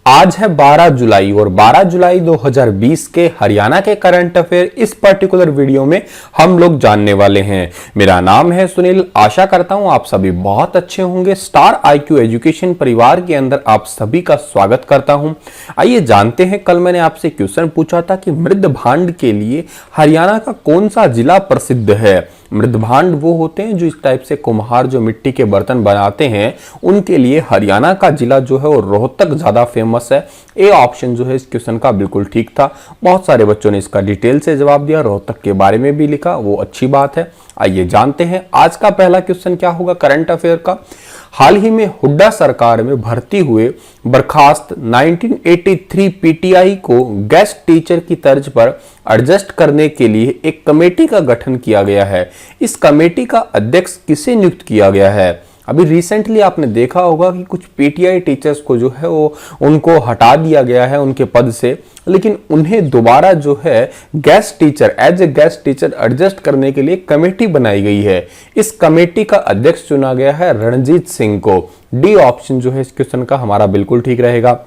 आज है 12 जुलाई और 12 जुलाई 2020 के हरियाणा के करंट अफेयर इस पर्टिकुलर वीडियो में हम लोग जानने वाले हैं। मेरा नाम है सुनील, आशा करता हूं आप सभी बहुत अच्छे होंगे। स्टार IQ एजुकेशन परिवार के अंदर आप सभी का स्वागत करता हूं। आइए जानते हैं, कल मैंने आपसे क्वेश्चन पूछा था कि मृद भांड के लिए हरियाणा का कौन सा जिला प्रसिद्ध है। मृद भांड वो होते हैं जो इस टाइप से कुम्हार जो मिट्टी के बर्तन बनाते हैं, उनके लिए हरियाणा का जिला जो है वो रोहतक ज्यादा फेमस है। ए ऑप्शन जो है इस क्वेश्चन का बिल्कुल ठीक था। बहुत सारे बच्चों ने इसका डिटेल से जवाब दिया, रोहतक के बारे में भी लिखा, वो अच्छी बात है। आइए जानते हैं आज का पहला क्वेश्चन क्या होगा करंट अफेयर का। हाल ही में हुड्डा सरकार में भर्ती हुए बर्खास्त 1983 PTI को गेस्ट टीचर की तर्ज पर एडजस्ट करने के लिए एक कमेटी का गठन किया गया है। इस कमेटी का अध्यक्ष किसे नियुक्त किया गया है। अभी रिसेंटली आपने देखा होगा कि कुछ PTI टीचर्स को जो है वो उनको हटा दिया गया है उनके पद से, लेकिन उन्हें दोबारा जो है guest teacher as a guest teacher adjust करने के लिए कमेटी बनाई गई है। इस कमेटी का अध्यक्ष चुना गया है रणजीत सिंह को। डी ऑप्शन जो है इस क्वेश्चन का हमारा बिल्कुल ठीक रहेगा।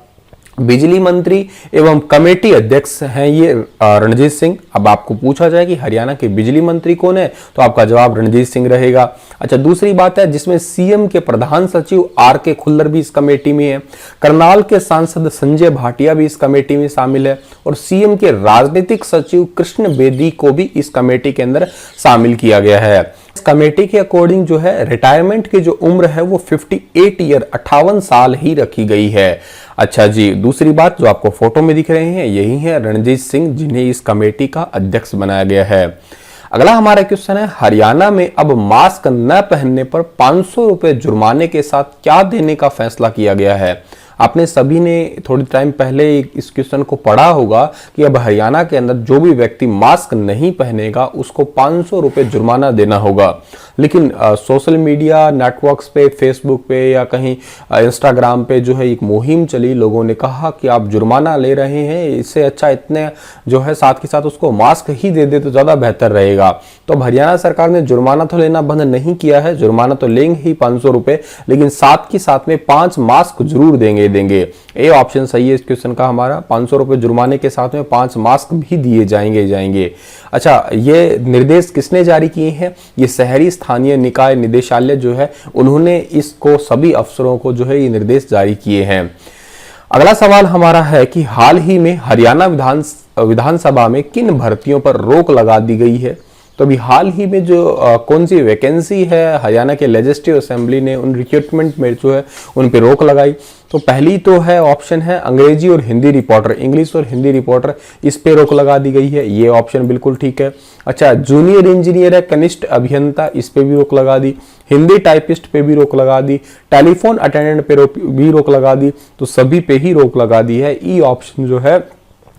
बिजली मंत्री एवं कमेटी अध्यक्ष हैं ये रणजीत सिंह। अब आपको पूछा जाए कि हरियाणा के बिजली मंत्री कौन है, तो आपका जवाब रणजीत सिंह रहेगा। अच्छा, दूसरी बात है जिसमें सीएम के प्रधान सचिव RK खुल्लर भी इस कमेटी में है, करनाल के सांसद संजय भाटिया भी इस कमेटी में शामिल है और सीएम के राजनीतिक सचिव कृष्ण बेदी को भी इस कमेटी के अंदर शामिल किया गया है। इस कमेटी के अकॉर्डिंग जो है रिटायरमेंट की जो उम्र है वो 58 ईयर 58 साल ही रखी गई है। अच्छा जी, दूसरी बात जो आपको फोटो में दिख रहे हैं यही है रणजीत सिंह, जिन्हें इस कमेटी का अध्यक्ष बनाया गया है। अगला हमारा क्वेश्चन है, हरियाणा में अब मास्क न पहनने पर 500 रुपए जुर्माने के साथ क्या देने का फैसला किया गया है। आपने सभी ने थोड़ी टाइम पहले इस क्वेश्चन को पढ़ा होगा कि अब हरियाणा के अंदर जो भी व्यक्ति मास्क नहीं पहनेगा उसको 500 रुपए जुर्माना देना होगा। लेकिन सोशल मीडिया नेटवर्क्स पे, फेसबुक पे या कहीं इंस्टाग्राम पे जो है एक मुहिम चली, लोगों ने कहा कि आप जुर्माना ले रहे हैं, इससे अच्छा इतने जो है साथ के साथ उसको मास्क ही दे दे तो ज़्यादा बेहतर रहेगा। तो अब हरियाणा सरकार ने जुर्माना तो लेना बंद नहीं किया है, जुर्माना तो लेंगे ही 500 रुपए, लेकिन साथ के साथ में 5 मास्क जरूर देंगे। ए ऑप्शन सही है इस क्वेश्चन का हमारा। 500 रुपए जुर्माने के साथ में 5 मास्क भी दिए जाएंगे। अच्छा, ये निर्देश किसने जारी किए हैं। ये शहरी स्थानीय निकाय निदेशालय जो है उन्होंने इसको सभी अफसरों को जो है ये निर्देश जारी किए हैं। अगला सवाल हमारा है कि हाल ही में हरियाणा विधानसभा में किन भर्तियों पर रोक लगा दी गई है। तो अभी हाल ही में जो कौन सी वैकेंसी है, हरियाणा के लेजिस्लेटिव असेंबली ने उन रिक्रूटमेंट में जो है उन पे रोक लगाई। तो पहली तो है ऑप्शन है अंग्रेजी और हिंदी रिपोर्टर, इंग्लिश और हिंदी रिपोर्टर, इस पे रोक लगा दी गई है। ये ऑप्शन बिल्कुल ठीक है। अच्छा, जूनियर इंजीनियर है, कनिष्ठ अभियंता, इस पे भी रोक लगा दी। हिंदी टाइपिस्ट पे भी रोक लगा दी। टेलीफोन अटेंडेंट पे भी रोक लगा दी। तो सभी पे ही रोक लगा दी है। ई ऑप्शन जो है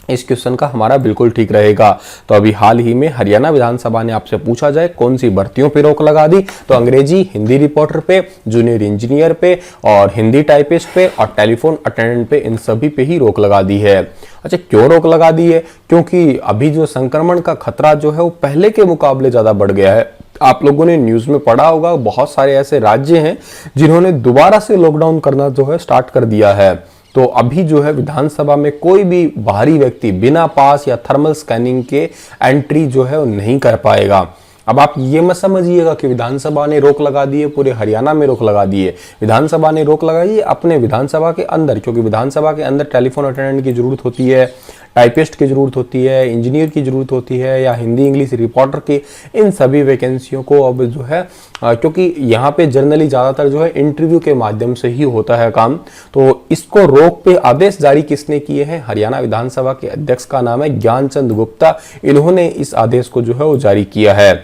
इस क्वेश्चन का हमारा बिल्कुल ठीक रहेगा। तो अभी हाल ही में हरियाणा विधानसभा ने आपसे पूछा जाए कौन सी भर्तियों पे रोक लगा दी, तो अंग्रेजी हिंदी रिपोर्टर पे, जूनियर इंजीनियर पे और हिंदी टाइपिस्ट पे और टेलीफोन अटेंडेंट पे, इन सभी पे ही रोक लगा दी है। अच्छा, क्यों रोक लगा दी है? क्योंकि अभी जो संक्रमण का खतरा जो है वो पहले के मुकाबले ज्यादा बढ़ गया है। आप लोगों ने न्यूज में पढ़ा होगा, बहुत सारे ऐसे राज्य हैं जिन्होंने दोबारा से लॉकडाउन करना जो है स्टार्ट कर दिया है। तो अभी जो है विधानसभा में कोई भी बाहरी व्यक्ति बिना पास या थर्मल स्कैनिंग के एंट्री जो है वो नहीं कर पाएगा। अब आप ये मत समझिएगा कि विधानसभा ने रोक लगा दी है, पूरे हरियाणा में रोक लगा दी है। विधानसभा ने रोक लगाई है अपने विधानसभा के अंदर, क्योंकि विधानसभा के अंदर टेलीफोन अटेंडेंट की जरूरत होती है, टाइपिस्ट की जरूरत होती है, इंजीनियर की जरूरत होती है या हिंदी इंग्लिश रिपोर्टर की। इन सभी वैकेंसियों को अब जो है क्योंकि यहाँ पे जनरली ज़्यादातर जो है इंटरव्यू के माध्यम से ही होता है काम, तो इसको रोक पे आदेश जारी किसने किए हैं? हरियाणा विधानसभा के अध्यक्ष का नाम है ज्ञानचंद गुप्ता। इन्होंने इस आदेश को जो है वो जारी किया है।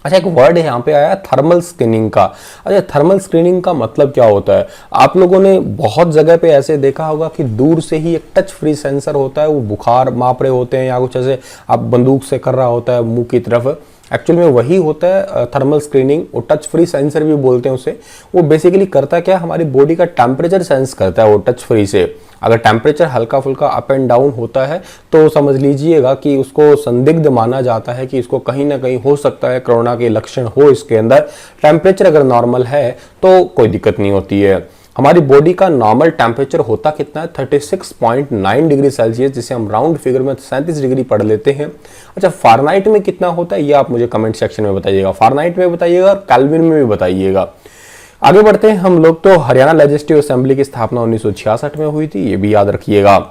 अच्छा, एक वर्ड है यहाँ पे आया थर्मल स्क्रीनिंग का। अच्छा, थर्मल स्क्रीनिंग का मतलब क्या होता है? आप लोगों ने बहुत जगह पे ऐसे देखा होगा कि दूर से ही एक टच फ्री सेंसर होता है, वो बुखार माप रहे होते हैं या कुछ ऐसे आप बंदूक से कर रहा होता है मुंह की तरफ, एक्चुअल में वही होता है थर्मल स्क्रीनिंग। वो टच फ्री सेंसर भी बोलते हैं उसे। वो बेसिकली करता क्या है, हमारी बॉडी का टेम्परेचर सेंस करता है वो टच फ्री से। अगर टेम्परेचर हल्का फुल्का अप एंड डाउन होता है तो समझ लीजिएगा कि उसको संदिग्ध माना जाता है कि इसको कहीं ना कहीं हो सकता है कोरोना के लक्षण हो इसके अंदर। टेम्परेचर अगर नॉर्मल है तो कोई दिक्कत नहीं होती है। हमारी बॉडी का नॉर्मल टेम्परेचर होता कितना है 36.9 डिग्री सेल्सियस, जिसे हम राउंड फिगर में 37 डिग्री पढ़ लेते हैं। अच्छा, फारेनहाइट में कितना होता है ये आप मुझे कमेंट सेक्शन में बताइएगा, फारेनहाइट में बताइएगा और केल्विन में भी बताइएगा। आगे बढ़ते हैं हम लोग। तो हरियाणा लेजिस्लेटिव असेंबली की स्थापना 1966 में हुई थी, ये भी याद रखिएगा।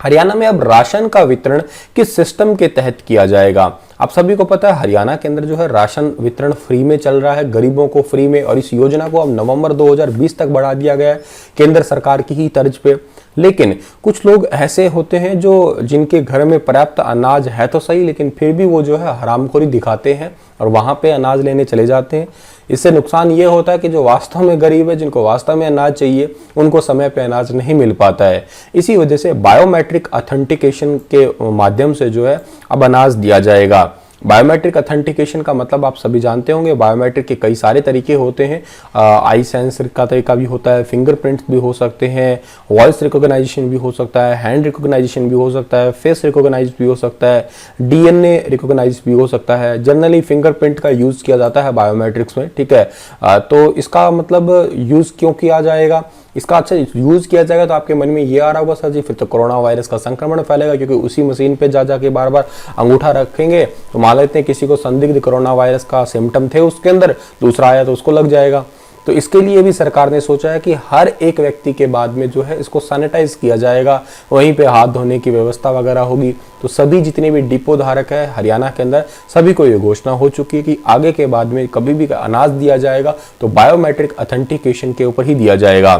हरियाणा में अब राशन का वितरण किस सिस्टम के तहत किया जाएगा? आप सभी को पता है हरियाणा के अंदर जो है राशन वितरण फ्री में चल रहा है, गरीबों को फ्री में, और इस योजना को अब नवंबर 2020 तक बढ़ा दिया गया है केंद्र सरकार की ही तर्ज पे। लेकिन कुछ लोग ऐसे होते हैं जो जिनके घर में पर्याप्त अनाज है तो सही, लेकिन फिर भी वो जो है हरामखोरी दिखाते हैं और वहां पे अनाज लेने चले जाते हैं। इससे नुकसान ये होता है कि जो वास्तव में गरीब है, जिनको वास्तव में अनाज चाहिए, उनको समय पे अनाज नहीं मिल पाता है। इसी वजह से बायोमेट्रिक ऑथेंटिकेशन के माध्यम से जो है अब अनाज दिया जाएगा। बायोमेट्रिक ऑथेंटिकेशन का मतलब आप सभी जानते होंगे, बायोमेट्रिक के कई सारे तरीके होते हैं। आई सेंसर का तरीका भी होता है, फिंगरप्रिंट्स भी हो सकते हैं, वॉइस रिकॉग्नाइजेशन भी हो सकता है, हैंड रिकॉग्नाइजेशन भी हो सकता है, फेस रिकॉग्नाइज भी हो सकता है, डीएनए रिकॉग्नाइज भी हो सकता है। जनरली फिंगरप्रिंट का यूज किया जाता है बायोमेट्रिक्स में, ठीक है। तो इसका मतलब यूज क्यों किया जाएगा, इसका अच्छा यूज किया जाएगा तो आपके मन में ये आ रहा होगा, सर जी फिर तो कोरोना वायरस का संक्रमण फैलेगा, क्योंकि उसी मशीन पे जा जाके बार बार अंगूठा रखेंगे तो मान लेते हैं किसी को संदिग्ध कोरोना वायरस का सिम्टम थे उसके अंदर, दूसरा आया तो उसको लग जाएगा। तो इसके लिए भी सरकार ने सोचा है कि हर एक व्यक्ति के बाद में जो है इसको सैनिटाइज किया जाएगा, वहीं पे हाथ धोने की व्यवस्था वगैरह होगी। तो सभी जितने भी डिपो धारक है हरियाणा के अंदर, सभी को ये घोषणा हो चुकी है कि आगे के बाद में कभी भी अनाज दिया जाएगा तो बायोमेट्रिक ऑथेंटिकेशन के ऊपर ही दिया जाएगा।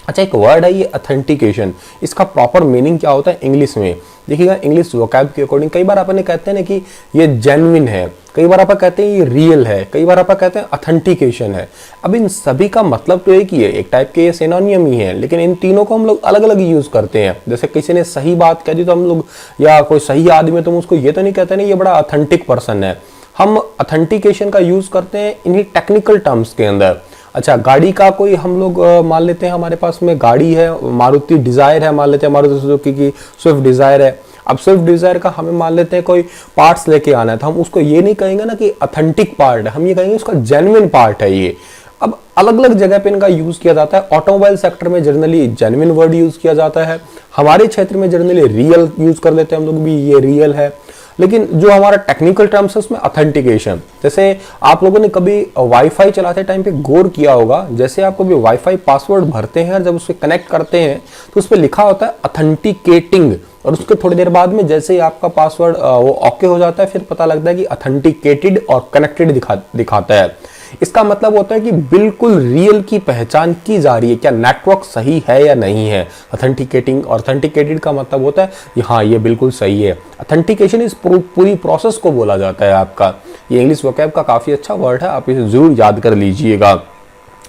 अच्छा, एक वर्ड है ये ऑथेंटिकेशन, इसका प्रॉपर मीनिंग क्या होता है इंग्लिश में? देखिएगा, इंग्लिश वोकैब के अकॉर्डिंग कई बार अपन कहते हैं ना कि ये जेन्युइन है, कई बार आप कहते हैं ये रियल है, कई बार आप कहते हैं ऑथेंटिकेशन है। अब इन सभी का मतलब तो एक ही है, एक टाइप के ये सिनोनियम ही है, लेकिन इन तीनों को हम लोग अलग अलग यूज करते हैं। जैसे किसी ने सही बात कह दी तो हम लोग, या कोई सही आदमी है तो हम उसको ये तो नहीं कहते ना ये बड़ा ऑथेंटिक पर्सन है। हम ऑथेंटिकेशन का यूज करते हैं इन्हीं टेक्निकल टर्म्स के अंदर। अच्छा, गाड़ी का कोई हम लोग मान लेते हैं हमारे पास में गाड़ी है, मारुति डिजायर है, मान लेते हैं मारुति सुजुकी की स्विफ्ट डिजायर है। अब स्विफ्ट डिजायर का हमें मान लेते हैं कोई पार्ट्स लेके आना है, तो हम उसको ये नहीं कहेंगे ना कि ऑथेंटिक पार्ट है, हम ये कहेंगे उसका जेन्युइन पार्ट है ये। अब अलग अलग जगह पे इनका यूज किया जाता है। ऑटोमोबाइल सेक्टर में जनरली जेन्युइन वर्ड यूज किया जाता है, हमारे क्षेत्र में जनरली रियल यूज कर लेते हैं हम लोग भी, ये रियल है। लेकिन जो हमारा टेक्निकल टर्म्स है उसमें ऑथेंटिकेशन, जैसे आप लोगों ने कभी वाईफाई चलाते टाइम पे गौर किया होगा, जैसे आप कभी वाईफाई पासवर्ड भरते हैं और जब उससे कनेक्ट करते हैं तो उस पर लिखा होता है ऑथेंटिकेटिंग, और उसके थोड़ी देर बाद में जैसे ही आपका पासवर्ड वो ओके हो जाता है फिर पता लगता है कि ऑथेंटिकेटेड और कनेक्टेड दिखाता है। इसका मतलब होता है कि बिल्कुल रियल की पहचान की जा रही है, क्या नेटवर्क सही है या नहीं है। ऑथेंटिकेटिंग, ऑथेंटिकेटेड का मतलब होता है कि हाँ ये बिल्कुल सही है। ऑथेंटिकेशन इस पूरी प्रोसेस को बोला जाता है आपका। ये इंग्लिश वोकैब का काफी अच्छा वर्ड है, आप इसे जरूर याद कर लीजिएगा।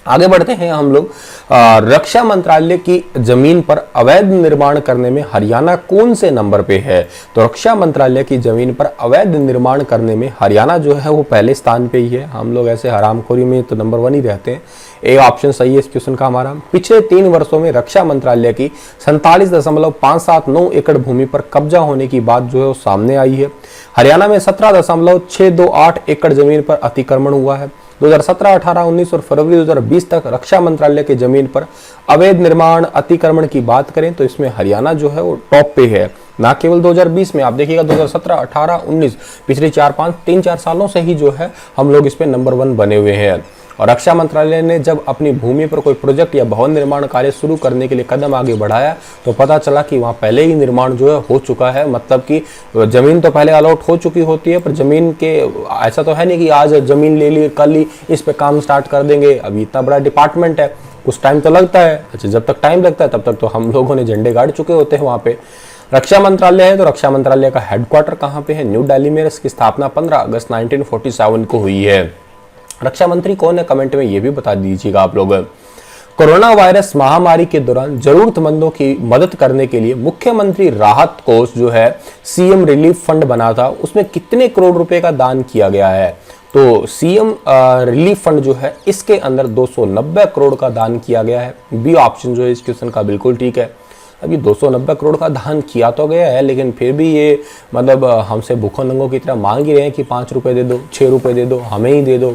आगे बढ़ते हैं हम लोग। रक्षा मंत्रालय की जमीन पर अवैध निर्माण करने में हरियाणा कौन से नंबर पे है? तो रक्षा मंत्रालय की जमीन पर अवैध निर्माण करने में हरियाणा जो है वो पहले स्थान पे ही है। हम लोग ऐसे हरामखोरी में तो नंबर 1 ही रहते हैं। एक ऑप्शन सही है इस क्वेश्चन का हमारा। पिछले 3 वर्षों में रक्षा मंत्रालय की 47.579 एकड़ भूमि पर कब्जा होने की बात जो है वो सामने आई है। हरियाणा में 17.628 एकड़ जमीन पर अतिक्रमण हुआ है। 2017, 18, 19 और फरवरी 2020 तक रक्षा मंत्रालय की जमीन पर अवैध निर्माण अतिक्रमण की बात करें तो इसमें हरियाणा जो है वो टॉप पे है। ना केवल 2020 में, आप देखिएगा 2017, 18, 19 पिछले 3-4 सालों से ही जो है हम लोग इस पे नंबर 1 बने हुए हैं। और रक्षा मंत्रालय ने जब अपनी भूमि पर कोई प्रोजेक्ट या भवन निर्माण कार्य शुरू करने के लिए कदम आगे बढ़ाया तो पता चला कि वहाँ पहले ही निर्माण जो है हो चुका है। मतलब कि जमीन तो पहले अलॉट हो चुकी होती है, पर जमीन के ऐसा तो है नहीं कि आज जमीन ले ली कल ही इस पे काम स्टार्ट कर देंगे। अभी इतना बड़ा डिपार्टमेंट है, कुछ टाइम तो लगता है। अच्छा, जब तक टाइम लगता है तब तक तो हम लोगों ने झंडे गाड़ चुके होते हैं वहाँ पे। रक्षा मंत्रालय है तो रक्षा मंत्रालय का हेडक्वार्टर कहाँ पे है? न्यू दिल्ली में। इसकी स्थापना 15 अगस्त 1947 को हुई है। रक्षा मंत्री कौन है? कमेंट में ये भी बता दीजिएगा आप लोग। कोरोना वायरस महामारी के दौरान जरूरतमंदों की मदद करने के लिए मुख्यमंत्री राहत कोष जो है सीएम रिलीफ फंड बना था, उसमें कितने करोड़ रुपए का दान किया गया है? तो सीएम रिलीफ फंड जो है इसके अंदर 290 करोड़ का दान किया गया है। बी ऑप्शन जो है इस क्वेश्चन का बिल्कुल ठीक है। अभी 290 करोड़ का दान किया तो गया है, लेकिन फिर भी ये मतलब हमसे भूखों नंगों की तरह मांग ही रहे हैं कि 5 रुपये दे दो, 6 रुपये दे दो, हमें ही दे दो,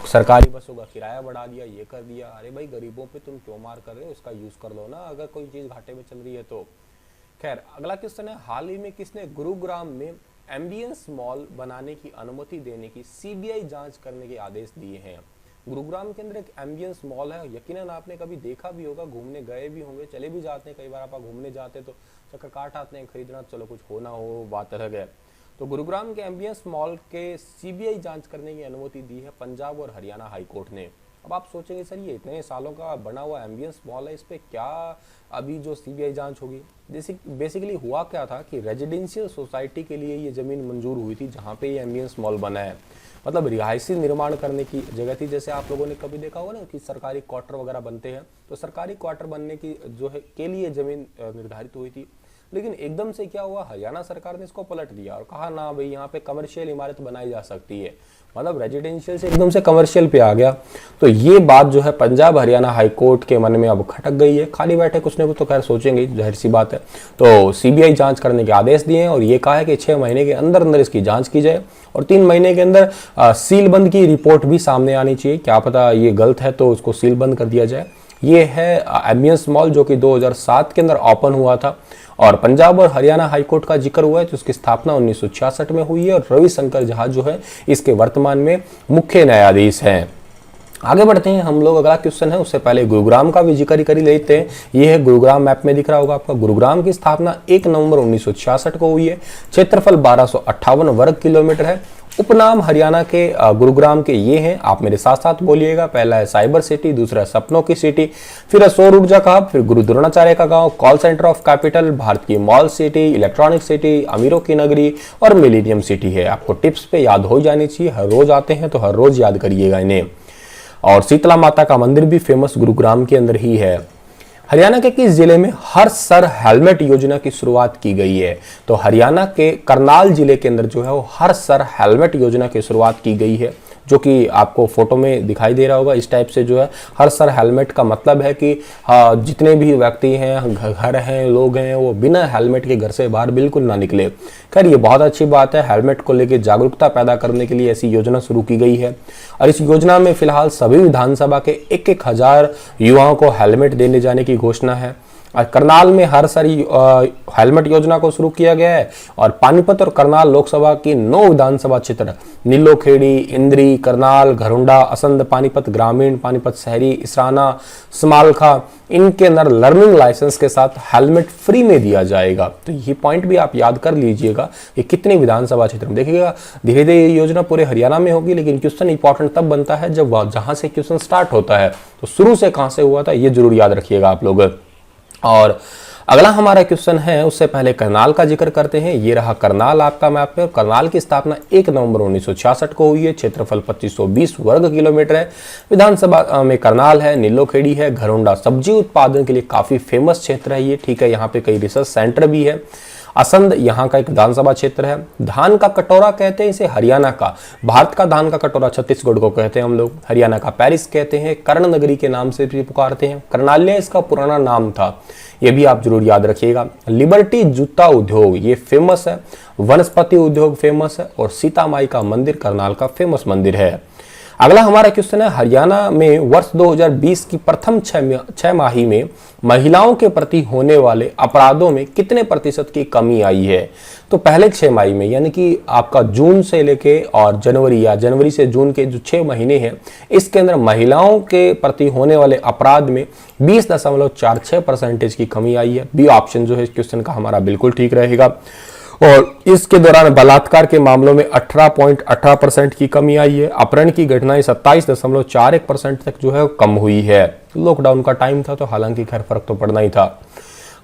सरकारी बसों का किराया बढ़ा दिया, ये कर दिया। अरे भाई गरीबों पे तुम क्यों मार कर रहे हो, उसका यूज कर लो ना अगर कोई चीज घाटे में चल रही है तो। खैर अगला क्वेश्चन है, हाल ही में किसने गुरुग्राम में एम्बियंस मॉल बनाने की अनुमति देने की सीबीआई जांच करने के आदेश दिए हैं? गुरुग्राम के अंदर एक एम्बियंस मॉल है, यकीनन आपने कभी देखा भी होगा, घूमने गए भी होंगे, चले भी जाते हैं, कई बार आप घूमने जाते तो चक्कर काट आते हैं, खरीदना चलो कुछ हो ना हो बात अलग है। तो गुरुग्राम के एम्बियंस मॉल के सीबीआई जांच करने की अनुमति दी है पंजाब और हरियाणा हाईकोर्ट ने। अब आप सोचेंगे सर ये इतने सालों का बना हुआ एम्बियंस मॉल है, इस पे क्या अभी जो सीबीआई जांच होगी? बेसिकली हुआ क्या था कि रेजिडेंशियल सोसाइटी के लिए ये जमीन मंजूर हुई थी जहाँ पे ये एम्बियंस मॉल बना है, मतलब रिहायशी निर्माण करने की जगह थी। जैसे आप लोगों ने कभी देखा होगा ना कि सरकारी क्वार्टर वगैरह बनते हैं, तो सरकारी क्वार्टर बनने की जो है के लिए जमीन निर्धारित हुई थी। लेकिन एकदम से क्या हुआ, हरियाणा सरकार ने इसको पलट दिया और कहा ना भाई यहाँ पे कमर्शियल इमारत बनाई जा सकती है, मतलब रेजिडेंशियल से एकदम से कमर्शियल पे आ गया। तो ये बात जो है पंजाब हरियाणा हाईकोर्ट के मन में अब खटक गई है। खाली बैठे कुछ न कुछ तो खैर सोचेंगे, जाहिर सी बात है। तो सीबीआई जांच करने के आदेश दिए हैं और ये कहा है कि 6 महीने के अंदर अंदर इसकी जांच की जाए और 3 महीने के अंदर सीलबंद की रिपोर्ट भी सामने आनी चाहिए। क्या पता ये गलत है तो उसको सीलबंद कर दिया जाए। ये है एम्बियंस मॉल जो कि 2007 के अंदर ओपन हुआ था और पंजाब और हरियाणा हाईकोर्ट का जिक्र हुआ है तो उसकी स्थापना 1966 में हुई है और रविशंकर झा जो है इसके वर्तमान में मुख्य न्यायाधीश हैं। आगे बढ़ते हैं हम लोग, अगला क्वेश्चन है, उससे पहले गुरुग्राम का भी जिक्र कर लेते हैं। ये है गुरुग्राम, मैप में दिख रहा होगा आपका। गुरुग्राम की स्थापना 1 नवंबर 1966 को हुई है। क्षेत्रफल 1258 वर्ग किलोमीटर है। उपनाम हरियाणा के गुरुग्राम के ये हैं, आप मेरे साथ साथ बोलिएगा। पहला है साइबर सिटी, दूसरा सपनों की सिटी, फिर है सौर ऊर्जा का हब, फिर गुरु द्रोणाचार्य का गांव, call centre of capital, Bharat की मॉल सिटी, इलेक्ट्रॉनिक सिटी, अमीरों की नगरी और मिलेनियम सिटी है। आपको टिप्स पे याद हो जानी चाहिए, हर रोज आते हैं तो हर रोज याद करिएगा इन्हें। और शीतला माता का मंदिर भी फेमस गुरुग्राम के अंदर ही है। हरियाणा के किस जिले में हर सर हेलमेट योजना की शुरुआत की गई है? तो हरियाणा के करनाल जिले के अंदर जो है वो हर सर हेलमेट योजना की शुरुआत की गई है, जो कि आपको फोटो में दिखाई दे रहा होगा। इस टाइप से जो है हर सर हेलमेट का मतलब है कि जितने भी व्यक्ति हैं, घर हैं, लोग हैं, वो बिना हेलमेट के घर से बाहर बिल्कुल ना निकले। खैर ये बहुत अच्छी बात है, हेलमेट को लेकर जागरूकता पैदा करने के लिए ऐसी योजना शुरू की गई है। और इस योजना में फिलहाल सभी विधानसभा के 1-1 हजार युवाओं को हेलमेट देने जाने की घोषणा है। करनाल में हर सारी हेलमेट योजना को शुरू किया गया है और पानीपत और करनाल लोकसभा की 9 विधानसभा क्षेत्र नीलोखेड़ी, इंद्री, करनाल, घरुंडा, असंध, पानीपत ग्रामीण, पानीपत शहरी, इसराना, समालखा, इनके अंदर लर्निंग लाइसेंस के साथ हेलमेट फ्री में दिया जाएगा। तो ये पॉइंट भी आप याद कर लीजिएगा कि कितने विधानसभा क्षेत्र में। देखिएगा धीरे धीरे ये योजना पूरे हरियाणा में होगी, लेकिन क्वेश्चन इंपॉर्टेंट तब बनता है जब जहां से क्वेश्चन स्टार्ट होता है। तो शुरू से कहां से हुआ था ये जरूर याद रखिएगा आप लोग। और अगला हमारा क्वेश्चन है, उससे पहले करनाल का जिक्र करते हैं। ये रहा करनाल आपका मैप पे। करनाल की स्थापना 1 नवंबर 1966 को हुई है। क्षेत्रफल 2520 वर्ग किलोमीटर है। विधानसभा में करनाल है, नीलोखेड़ी है, घरुंडा सब्जी उत्पादन के लिए काफी फेमस क्षेत्र है ये, ठीक है। यहाँ पे कई रिसर्च सेंटर भी है। असंध यहाँ का एक विधानसभा क्षेत्र है। धान का कटोरा कहते हैं इसे हरियाणा का। भारत का धान का कटोरा छत्तीसगढ़ को कहते हैं हम लोग। हरियाणा का पेरिस कहते हैं। कर्ण नगरी के नाम से भी पुकारते हैं। कर्नाल्य इसका पुराना नाम था, ये भी आप जरूर याद रखिएगा। लिबर्टी जूता उद्योग ये फेमस है। वनस्पति उद्योग फेमस है और सीता माई का मंदिर करनाल का फेमस मंदिर है। अगला हमारा क्वेश्चन है, हरियाणा में वर्ष 2020 की प्रथम 6 माही में महिलाओं के प्रति होने वाले अपराधों में कितने प्रतिशत की कमी आई है? तो पहले 6 माही में, यानी कि आपका जून से लेके और जनवरी या जनवरी से जून के जो 6 महीने हैं, इसके अंदर महिलाओं के प्रति होने वाले अपराध में 20.46% की कमी आई है। बी ऑप्शन जो है इस क्वेश्चन का हमारा बिल्कुल ठीक रहेगा। और इसके दौरान बलात्कार के मामलों में 18.18% की कमी आई है। अपहरण की घटनाएं 27.41% तक जो है कम हुई है। लॉकडाउन का टाइम था तो हालांकि खैर फर्क तो पड़ना ही था।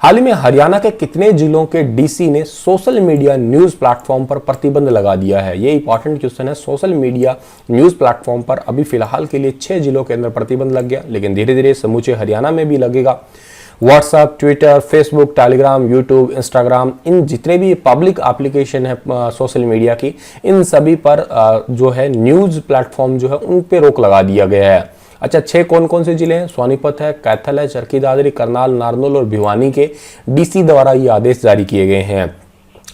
हाल ही में हरियाणा के कितने जिलों के डीसी ने सोशल मीडिया न्यूज प्लेटफॉर्म पर प्रतिबंध लगा दिया है? ये इंपॉर्टेंट क्वेश्चन है। सोशल मीडिया न्यूज प्लेटफॉर्म पर अभी फिलहाल के लिए 6 जिलों के अंदर प्रतिबंध लग गया, लेकिन धीरे धीरे समूचे हरियाणा में भी लगेगा। WhatsApp, Twitter, Facebook, Telegram, YouTube, Instagram, इन जितने भी पब्लिक एप्लीकेशन है सोशल मीडिया की, इन सभी पर जो है न्यूज प्लेटफॉर्म जो है उन पे रोक लगा दिया गया है। अच्छा, 6 कौन कौन से जिले हैं? सोनीपत है, कैथल है, चरखी दादरी, करनाल, नारनौल और भिवानी के डीसी द्वारा ये आदेश जारी किए गए हैं।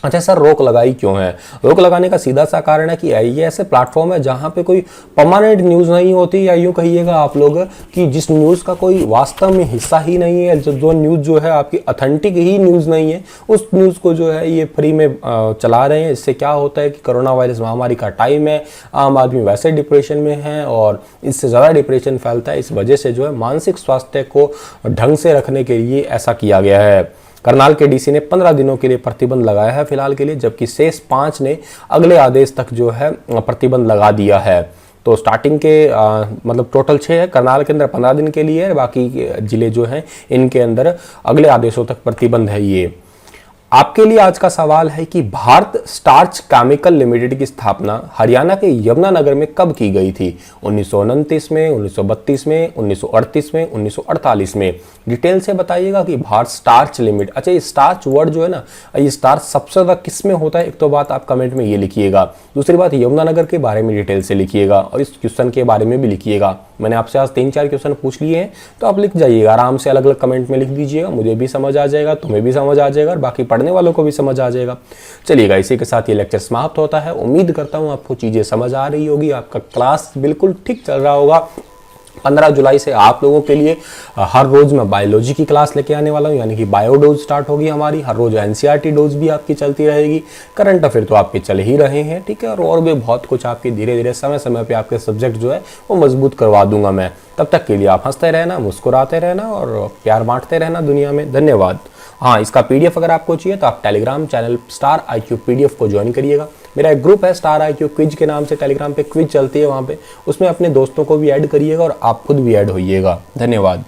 अच्छा सर, रोक लगाई क्यों है? रोक लगाने का सीधा सा कारण है कि ये ऐसे प्लेटफॉर्म है जहां पे कोई परमानेंट न्यूज़ नहीं होती, या यूँ कहिएगा आप लोग कि जिस न्यूज़ का कोई वास्तव में हिस्सा ही नहीं है, जो न्यूज़ जो है आपकी ऑथेंटिक ही न्यूज़ नहीं है, उस न्यूज़ को जो है ये फ्री में चला रहे हैं। इससे क्या होता है कि कोरोना वायरस महामारी का टाइम है, आम आदमी वैसे डिप्रेशन में है और इससे ज़्यादा डिप्रेशन फैलता है। इस वजह से जो है मानसिक स्वास्थ्य को ढंग से रखने के लिए ऐसा किया गया है। करनाल के डीसी ने 15 दिनों के लिए प्रतिबंध लगाया है फिलहाल के लिए, जबकि शेष 5 ने अगले आदेश तक जो है प्रतिबंध लगा दिया है। तो स्टार्टिंग के मतलब टोटल 6 है, करनाल के अंदर 15 दिन के लिए है, बाकी जिले जो हैं इनके अंदर अगले आदेशों तक प्रतिबंध है। ये आपके लिए आज का सवाल है कि भारत स्टार्च केमिकल लिमिटेड की स्थापना हरियाणा के यमुनानगर में कब की गई थी? 1929 में, 1932 में, 1938 में, 1948 में? डिटेल से बताइएगा कि भारत स्टार्च लिमिटेड। अच्छा, ये स्टार्च वर्ड जो है ना, ये स्टार्च सबसे ज़्यादा किस में होता है? एक तो बात आप कमेंट में ये लिखिएगा, दूसरी बात यमुनानगर के बारे में डिटेल से लिखिएगा और इस क्वेश्चन के बारे में भी लिखिएगा। मैंने आपसे आज 3-4 क्वेश्चन पूछ लिए हैं, तो आप लिख जाइएगा आराम से, अलग अलग कमेंट में लिख दीजिएगा, मुझे भी समझ आ जाएगा, तुम्हें भी समझ आ जाएगा और बाकी पढ़ने वालों को भी समझ आ जाएगा। चलिएगा, इसी के साथ ये लेक्चर समाप्त होता है। उम्मीद करता हूँ आपको चीज़ें समझ आ रही होगी, आपका क्लास बिल्कुल ठीक चल रहा होगा। 15 जुलाई से आप लोगों के लिए हर रोज मैं बायोलॉजी की क्लास लेके आने वाला हूं, यानी कि बायो डोज स्टार्ट होगी हमारी। हर रोज एनसीईआरटी डोज भी आपकी चलती रहेगी, करंट अफेयर तो आपके चल ही रहे हैं, ठीक है, और भी बहुत कुछ आपकी धीरे धीरे समय समय पे आपके सब्जेक्ट जो है वो मजबूत करवा दूंगा मैं। तब तक के लिए आप हंसते रहना, मुस्कुराते रहना और प्यार बांटते रहना दुनिया में। धन्यवाद। हाँ, इसका पीडीएफ अगर आपको चाहिए तो आप Telegram channel star IQ PDF को ज्वाइन करिएगा। मेरा एक ग्रुप है स्टार IQ क्विज के नाम से, टेलीग्राम पे क्विज चलती है, वहाँ पे उसमें अपने दोस्तों को भी ऐड करिएगा और आप खुद भी ऐड होइएगा। धन्यवाद।